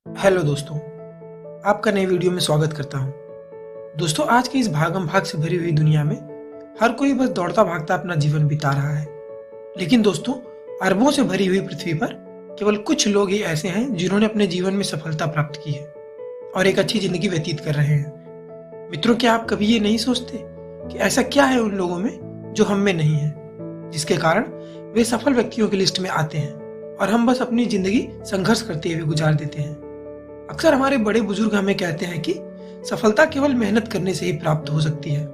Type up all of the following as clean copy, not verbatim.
Hello दोस्तों, आपका नए वीडियो में स्वागत करता हूं। दोस्तों, आज की इस भागम भाग से भरी हुई दुनिया में हर कोई बस दौड़ता भागता अपना जीवन बिता रहा है। लेकिन दोस्तों, अरबों से भरी हुई पृथ्वी पर केवल कुछ लोग ही ऐसे हैं जिन्होंने अपने जीवन में सफलता प्राप्त की है और एक अच्छी जिंदगी व्यतीत कर रहे हैं। मित्रों, क्या आप कभी ये नहीं सोचते कि ऐसा क्या है उन लोगों में जो हम में नहीं है, जिसके कारण वे सफल व्यक्तियों की लिस्ट में आते हैं और हम बस अपनी जिंदगी संघर्ष करते हुए गुजार देते हैं। अक्सर हमारे बड़े बुजुर्ग हमें कहते हैं कि सफलता केवल मेहनत करने से ही प्राप्त हो सकती है।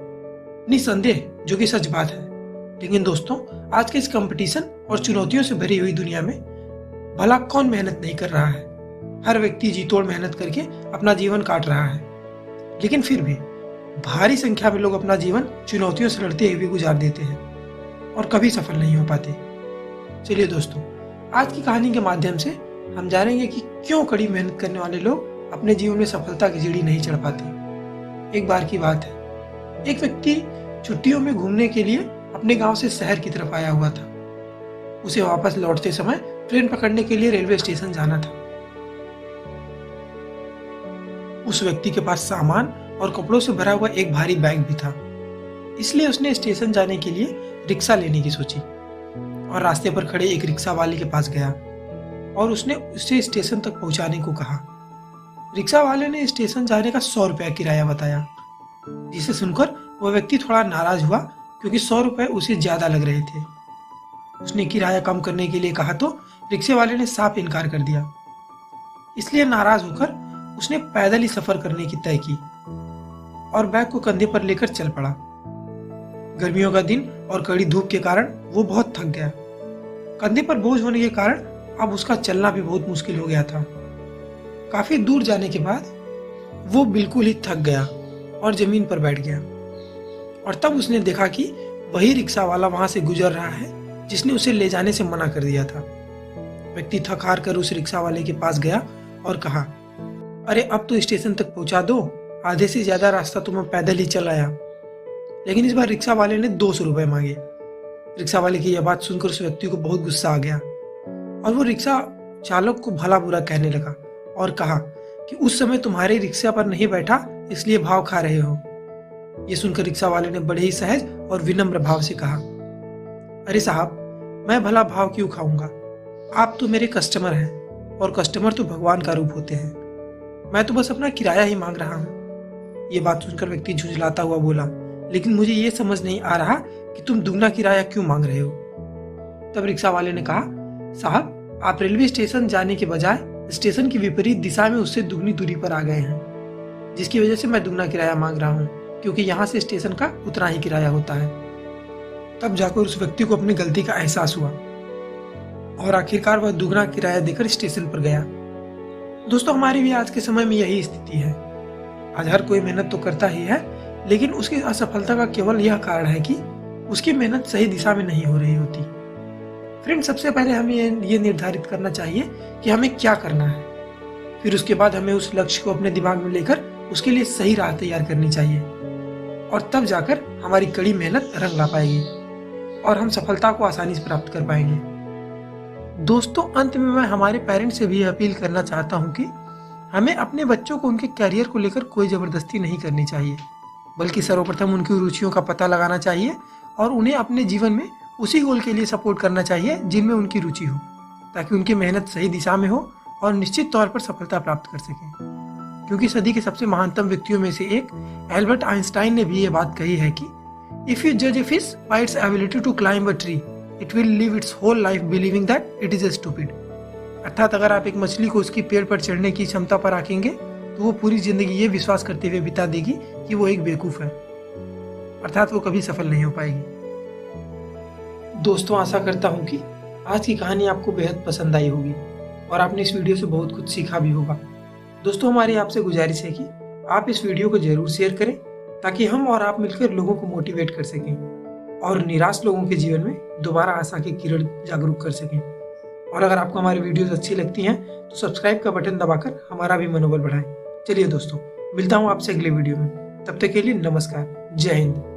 निसंदेह, जो कि सच बात है। लेकिन दोस्तों, आज के इस कंपटीशन और चुनौतियों से भरी हुई दुनिया में भला कौन मेहनत नहीं कर रहा है। हर व्यक्ति जी तोड़ मेहनत करके अपना जीवन काट रहा है, लेकिन फिर भी भारी संख्या में लोग अपना जीवन चुनौतियों से लड़ते हुए गुजार देते हैं और कभी सफल नहीं हो पाते। चलिए दोस्तों, आज की कहानी के माध्यम से हम जानेंगे कि क्यों कड़ी मेहनत करने वाले लोग अपने जीवन में सफलता की सीढ़ी नहीं चढ़ पाते। एक बार की बात है, एक व्यक्ति छुट्टियों में घूमने के लिए अपने गांव से शहर की तरफ आया हुआ था। उसे वापस लौटते समय ट्रेन पकड़ने के लिए रेलवे स्टेशन जाना था। उस व्यक्ति के पास सामान और कपड़ों से भरा हुआ एक भारी बैग भी था, इसलिए उसने स्टेशन जाने के लिए रिक्शा लेने की सोची और रास्ते पर खड़े एक रिक्शा वाले के पास गया और उसने उसे स्टेशन तक पहुंचाने को कहा। रिक्शा वाले ने स्टेशन जाने का 100 रुपया किराया बताया, जिसे सुनकर वह व्यक्ति थोड़ा नाराज हुआ क्योंकि 100 रुपए उसे ज्यादा लग रहे थे। उसने किराया कम करने के लिए कहा तो रिक्शे वाले ने साफ इनकार कर दिया। इसलिए नाराज होकर उसने पैदल ही सफर करने की तय की और बैग को कंधे पर लेकर चल पड़ा। गर्मियों का दिन और कड़ी धूप के कारण वो बहुत थक गया। कंधे पर बोझ होने के कारण अब उसका चलना भी बहुत मुश्किल हो गया था। काफी दूर जाने के बाद वो बिल्कुल ही थक गया और जमीन पर बैठ गया और तब उसने देखा कि वही रिक्शा वाला वहां से गुजर रहा है जिसने उसे ले जाने से मना कर दिया था। व्यक्ति थक हार कर उस रिक्शा वाले के पास गया और कहा, अरे अब तो स्टेशन तक पहुंचा दो, आधे से ज्यादा रास्ता तो मैं पैदल ही चल आया। लेकिन इस बार रिक्शा वाले ने 200 रुपए मांगे। रिक्शा वाले की यह बात सुनकर उस व्यक्ति को बहुत गुस्सा आ गया और वो रिक्शा चालक को भला बुरा कहने लगा और कहा कि उस समय तुम्हारे रिक्शा पर नहीं बैठा, इसलिए भाव खा रहे हो। ये सुनकर रिक्शा वाले ने बड़े ही सहज और विनम्र भाव से कहा, अरे साहब, मैं भला भाव क्यों खाऊंगा? आप तो मेरे कस्टमर हैं और कस्टमर तो भगवान का रूप होते हैं। मैं तो बस अपना किराया ही मांग रहा हूँ। ये बात सुनकर व्यक्ति झुंझलाता हुआ बोला, लेकिन मुझे ये समझ नहीं आ रहा कि तुम दुगना किराया क्यों मांग रहे हो। तब रिक्शा वाले ने कहा, साहब, आप रेलवे स्टेशन जाने के बजाय स्टेशन की विपरीत दिशा में उससे दुगनी दूरी पर आ गए हैं, जिसकी वजह से मैं दुगना किराया मांग रहा हूँ, क्योंकि यहाँ से स्टेशन का उतना ही किराया होता है। तब जाकर उस व्यक्ति को अपनी गलती का एहसास हुआ और आखिरकार वह दुगना किराया देकर स्टेशन पर गया। दोस्तों, हमारी भी आज के समय में यही स्थिति है। आज हर कोई मेहनत तो करता ही है, लेकिन उसकी असफलता का केवल यह कारण है कि उसकी मेहनत सही दिशा में नहीं हो रही होती। फ्रेंड, सबसे पहले हमें ये निर्धारित करना चाहिए कि हमें क्या करना है। फिर उसके बाद हमें उस लक्ष्य को अपने दिमाग में लेकर उसके लिए सही राह तैयार करनी चाहिए और तब जाकर हमारी कड़ी मेहनत रंग ला पाएगी और हम सफलता को आसानी से प्राप्त कर पाएंगे। दोस्तों, अंत में मैं हमारे पेरेंट्स से भी अपील करना चाहता हूँ कि हमें अपने बच्चों को उनके करियर को लेकर कोई जबरदस्ती नहीं करनी चाहिए, बल्कि सर्वप्रथम उनकी रुचियों का पता लगाना चाहिए और उन्हें अपने जीवन में उसी गोल के लिए सपोर्ट करना चाहिए जिनमें उनकी रुचि हो, ताकि उनकी मेहनत सही दिशा में हो और निश्चित तौर पर सफलता प्राप्त कर सकें। क्योंकि सदी के सबसे महानतम व्यक्तियों में से एक एल्बर्ट आइंस्टाइन ने भी ये बात कही है कि इफ यू जज a fish by its ability to climb a tree, it will live its whole life believing that it is stupid. अर्थात अगर आप एक मछली को उसकी पेड़ पर चढ़ने की क्षमता पर आंकेंगे तो वो पूरी जिंदगी ये विश्वास करते हुए बिता देगी कि वो एक बेवकूफ है, अर्थात वो कभी सफल नहीं हो पाएगी। दोस्तों, आशा करता हूँ कि आज की कहानी आपको बेहद पसंद आई होगी और आपने इस वीडियो से बहुत कुछ सीखा भी होगा। दोस्तों, हमारी आपसे गुजारिश है कि आप इस वीडियो को जरूर शेयर करें ताकि हम और आप मिलकर लोगों को मोटिवेट कर सकें और निराश लोगों के जीवन में दोबारा आशा की किरण जागरूक कर सकें। और अगर आपको हमारी वीडियोस अच्छी लगती हैं तो सब्सक्राइब का बटन दबाकर हमारा भी मनोबल बढ़ाएं। चलिए दोस्तों, मिलता हूँ आपसे अगले वीडियो में। तब तक के लिए नमस्कार, जय हिंद।